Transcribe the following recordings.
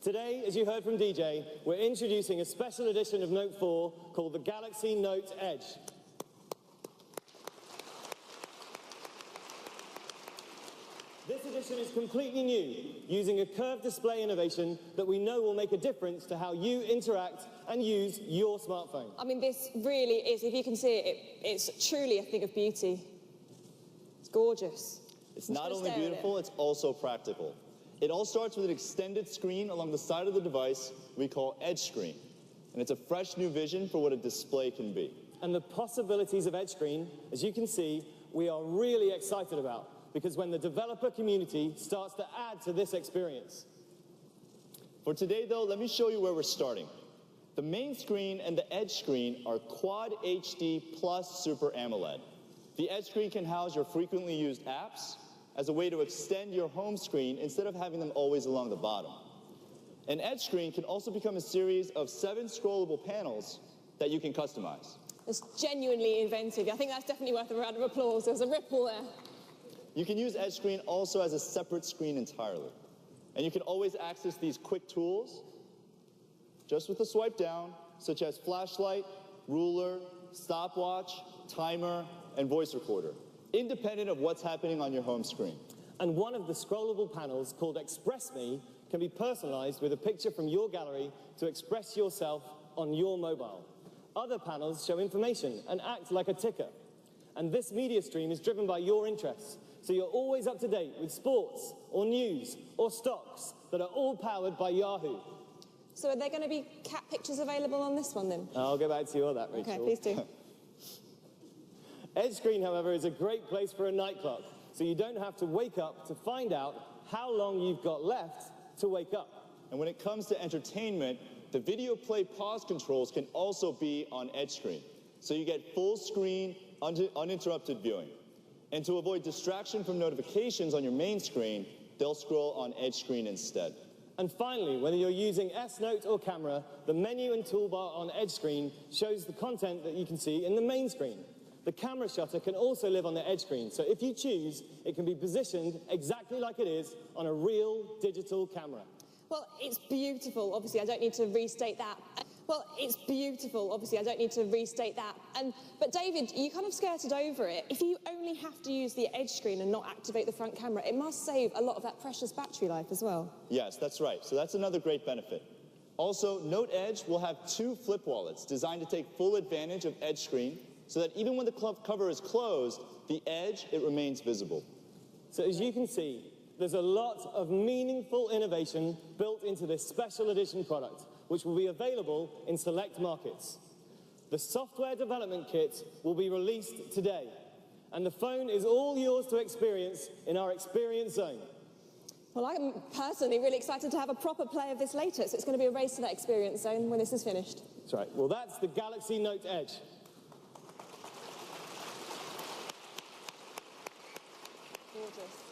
Today, as you heard from DJ, we're introducing a special edition of Note 4 called the Galaxy Note Edge. This edition is completely new, using a curved display innovation that we know will make a difference to how you interact and use your smartphone. I mean, this really is, if you can see it, it's truly a thing of beauty. It's gorgeous. It's not only beautiful, it's also practical. It all starts with an extended screen along the side of the device we call Edge Screen. And it's a fresh new vision for what a display can be. And the possibilities of Edge Screen, as you can see, we are really excited about. Because when the developer community starts to add to this experience. For today, though, let me show you where we're starting. The main screen and the Edge Screen are Quad HD Plus Super AMOLED. The Edge Screen can house your frequently used apps as a way to extend your home screen instead of having them always along the bottom. An Edge Screen can also become a series of 7 scrollable panels that you can customize. It's genuinely inventive. I think that's definitely worth a round of applause. There's a ripple there. You can use Edge Screen also as a separate screen entirely. And you can always access these quick tools just with a swipe down, such as flashlight, ruler, stopwatch, timer, and voice recorder, independent of what's happening on your home screen. And one of the scrollable panels, called Express Me, can be personalized with a picture from your gallery to express yourself on your mobile. Other panels show information and act like a ticker. And this media stream is driven by your interests. So you're always up to date with sports, or news, or stocks that are all powered by Yahoo. So are there going to be cat pictures available on this one then? I'll go back to you on that, Rachel. Okay, please do. Edge Screen, however, is a great place for a night clock, so you don't have to wake up to find out how long you've got left to wake up. And when it comes to entertainment, the video play pause controls can also be on Edge Screen. So you get full screen, uninterrupted viewing. And to avoid distraction from notifications on your main screen, they'll scroll on Edge Screen instead. And finally, whether you're using S-Note or camera, the menu and toolbar on Edge Screen shows the content that you can see in the main screen. The camera shutter can also live on the Edge Screen, so if you choose, it can be positioned exactly like it is on a real digital camera. Well, it's beautiful. Obviously, I don't need to restate that. Well, it's beautiful. Obviously, I don't need to restate that. But David, you kind of skirted over it. If you only have to use the Edge Screen and not activate the front camera, it must save a lot of that precious battery life as well. Yes, that's right. So that's another great benefit. Also, Note Edge will have 2 flip wallets designed to take full advantage of Edge Screen so that even when the cover is closed, the edge, it remains visible. So as you can see, there's a lot of meaningful innovation built into this special edition product, which will be available in select markets. The software development kit will be released today, and the phone is all yours to experience in our Experience Zone. Well, I'm personally really excited to have a proper play of this later, so it's going to be a race to that Experience Zone when this is finished. That's right. Well, that's the Galaxy Note Edge. Gorgeous.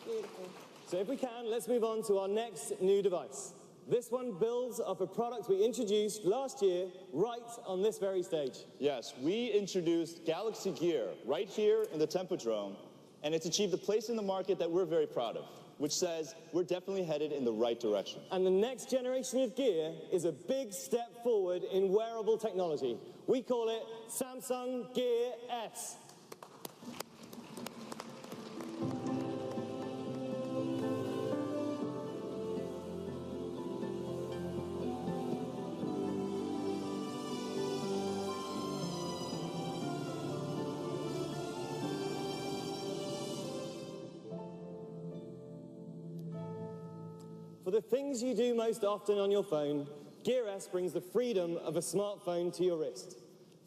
Beautiful. So if we can, let's move on to our next new device. This one builds off a product we introduced last year right on this very stage. Yes, we introduced Galaxy Gear right here in the Tempodrome, and it's achieved a place in the market that we're very proud of, which says we're definitely headed in the right direction. And the next generation of gear is a big step forward in wearable technology. We call it Samsung Gear S. For the things you do most often on your phone, Gear S brings the freedom of a smartphone to your wrist.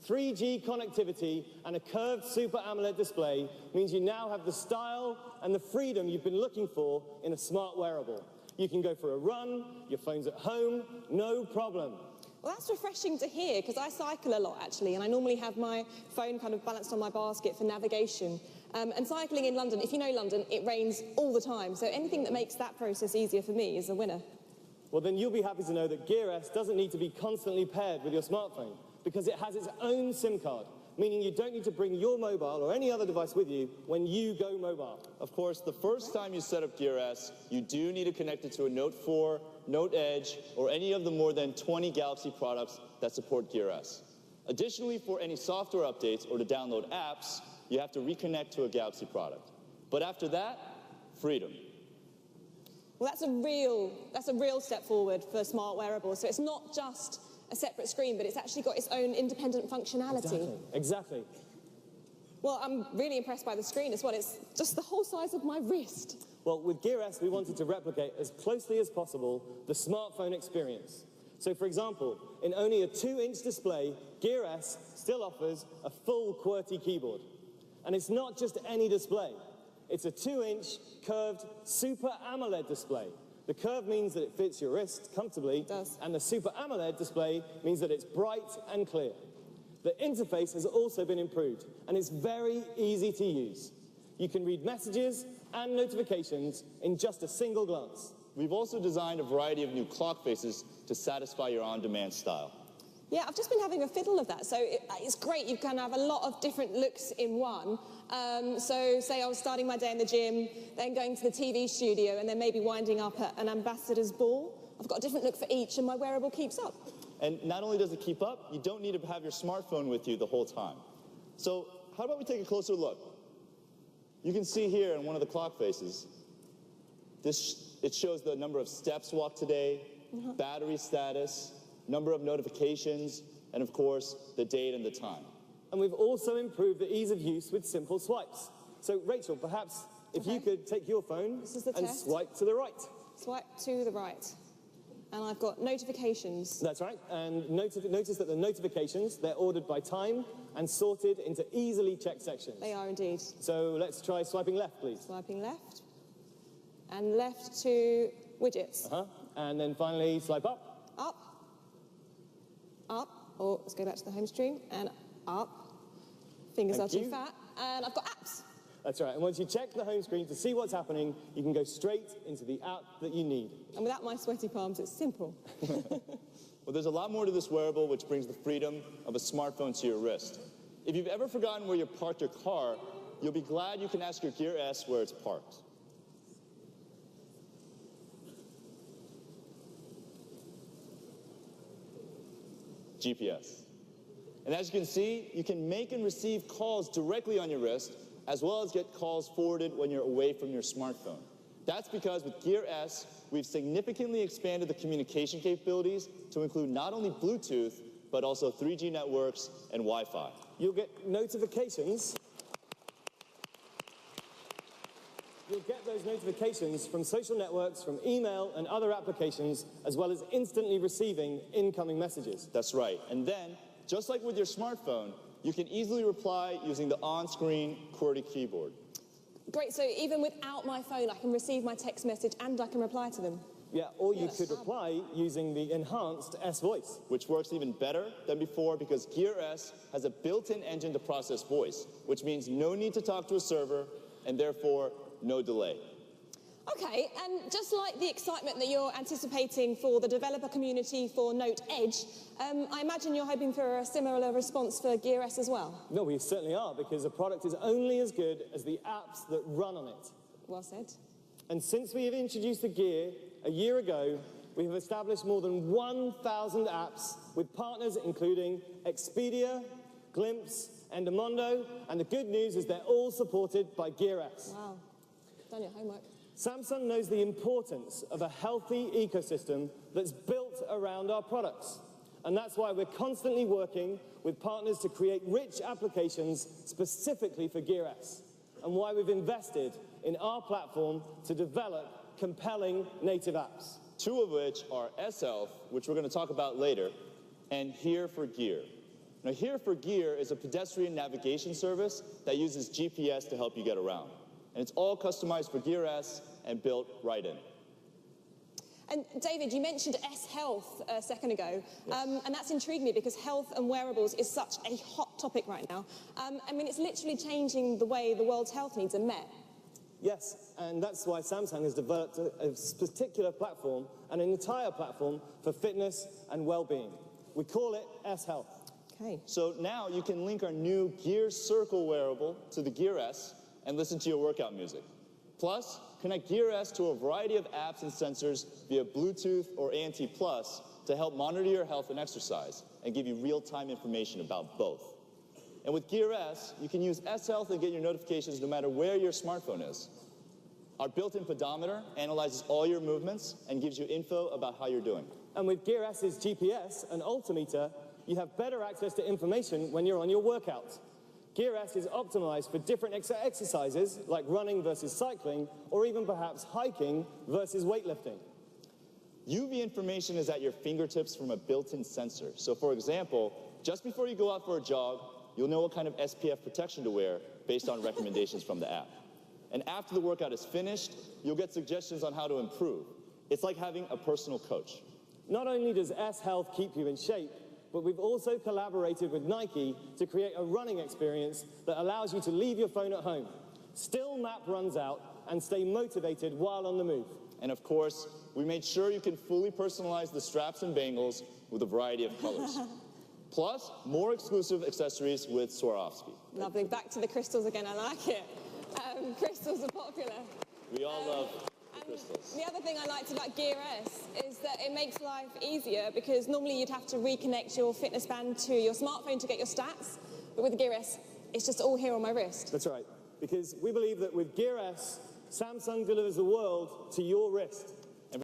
3G connectivity and a curved Super AMOLED display means you now have the style and the freedom you've been looking for in a smart wearable. You can go for a run, your phone's at home, no problem. Well, that's refreshing to hear, because I cycle a lot, actually, and I normally have my phone kind of balanced on my basket for navigation. And cycling in London, if you know London, it rains all the time, so anything that makes that process easier for me is a winner. Well, then you'll be happy to know that Gear S doesn't need to be constantly paired with your smartphone, because it has its own SIM card, meaning you don't need to bring your mobile or any other device with you when you go mobile. Of course, the first time you set up Gear S, you do need to connect it to a Note 4 Note Edge, or any of the more than 20 Galaxy products that support Gear S. Additionally, for any software updates or to download apps, you have to reconnect to a Galaxy product. But after that, freedom. Well, that's a real step forward for smart wearables. So it's not just a separate screen, but it's actually got its own independent functionality. Exactly. Well, I'm really impressed by the screen as well. It's just the whole size of my wrist. Well, with Gear S, we wanted to replicate as closely as possible the smartphone experience. So, for example, in only a 2-inch display, Gear S still offers a full QWERTY keyboard. And it's not just any display. It's a 2-inch curved Super AMOLED display. The curve means that it fits your wrist comfortably. It does. And the Super AMOLED display means that it's bright and clear. The interface has also been improved, and it's very easy to use. You can read messages and notifications in just a single glance. We've also designed a variety of new clock faces to satisfy your on-demand style. Yeah, I've just been having a fiddle of that. So it's great. You can have a lot of different looks in one. So say I was starting my day in the gym, then going to the TV studio, and then maybe winding up at an ambassador's ball. I've got a different look for each, and my wearable keeps up. And not only does it keep up, you don't need to have your smartphone with you the whole time. So how about we take a closer look? You can see here in one of the clock faces, it shows the number of steps walked today, battery status, number of notifications, and of course, the date and the time. And we've also improved the ease of use with simple swipes. So, Rachel, perhaps if you could take your phone and swipe to the right. Swipe to the right. And I've got notifications. That's right. And notice that the notifications, they're ordered by time and sorted into easily checked sections. They are indeed. So let's try swiping left, please. Swiping left. And left to widgets. And then finally, swipe up. Up. Up. Or let's go back to the home screen. And up. Fingers are too fat. And I've got apps. That's right. And once you check the home screen to see what's happening, you can go straight into the app that you need. And without my sweaty palms, it's simple. Well, there's a lot more to this wearable, which brings the freedom of a smartphone to your wrist. If you've ever forgotten where you parked your car, you'll be glad you can ask your Gear S where it's parked. GPS. And as you can see, you can make and receive calls directly on your wrist, as well as get calls forwarded when you're away from your smartphone. That's because with Gear S, we've significantly expanded the communication capabilities to include not only Bluetooth, but also 3G networks and Wi-Fi. You'll get notifications. You'll get those notifications from social networks, from email and other applications, as well as instantly receiving incoming messages. That's right. And then, just like with your smartphone, you can easily reply using the on-screen QWERTY keyboard. Great, so even without my phone, I can receive my text message and I can reply to them. Yeah, or you could reply using the enhanced S Voice. Which works even better than before because Gear S has a built-in engine to process voice, which means no need to talk to a server and therefore no delay. Okay, and just like the excitement that you're anticipating for the developer community for Note Edge, I imagine you're hoping for a similar response for Gear S as well. No, we certainly are, because a product is only as good as the apps that run on it. Well said. And since we have introduced the Gear a year ago, we have established more than 1,000 apps with partners including Expedia, Glimpse, Endomondo, and the good news is they're all supported by Gear S. Wow, done your homework. Samsung knows the importance of a healthy ecosystem that's built around our products. And that's why we're constantly working with partners to create rich applications specifically for Gear S, and why we've invested in our platform to develop compelling native apps. Two of which are S-Health, which we're going to talk about later, and Here for Gear. Now, Here for Gear is a pedestrian navigation service that uses GPS to help you get around. And it's all customized for Gear S and built right in. And David, you mentioned S-Health a second ago, Yes. and that's intrigued me because health and wearables is such a hot topic right now. I mean, it's literally changing the way the world's health needs are met. Yes, and that's why Samsung has developed a particular platform, and an entire platform for fitness and well-being. We call it S-Health. Okay. So now you can link our new Gear Circle wearable to the Gear S and listen to your workout music. Plus, connect Gear S to a variety of apps and sensors via Bluetooth or ANT+ to help monitor your health and exercise and give you real-time information about both. And with Gear S, you can use S Health and get your notifications no matter where your smartphone is. Our built-in pedometer analyzes all your movements and gives you info about how you're doing. And with Gear S's GPS and altimeter, you have better access to information when you're on your workout. Gear S is optimized for different exercises like running versus cycling, or even perhaps hiking versus weightlifting. UV information is at your fingertips from a built-in sensor. So for example, just before you go out for a jog, you'll know what kind of SPF protection to wear based on recommendations from the app. And after the workout is finished, you'll get suggestions on how to improve. It's like having a personal coach. Not only does S Health keep you in shape, but we've also collaborated with Nike to create a running experience that allows you to leave your phone at home, still map runs out, and stay motivated while on the move. And of course, we made sure you can fully personalize the straps and bangles with a variety of colors. Plus, more exclusive accessories with Swarovski. Lovely. Back to the crystals again. I like it. Crystals are popular. We all love the crystals. The other thing I liked about Gear S is that it makes life easier because normally you'd have to reconnect your fitness band to your smartphone to get your stats. But with the Gear S, it's just all here on my wrist. That's right, because we believe that with Gear S, Samsung delivers the world to your wrist.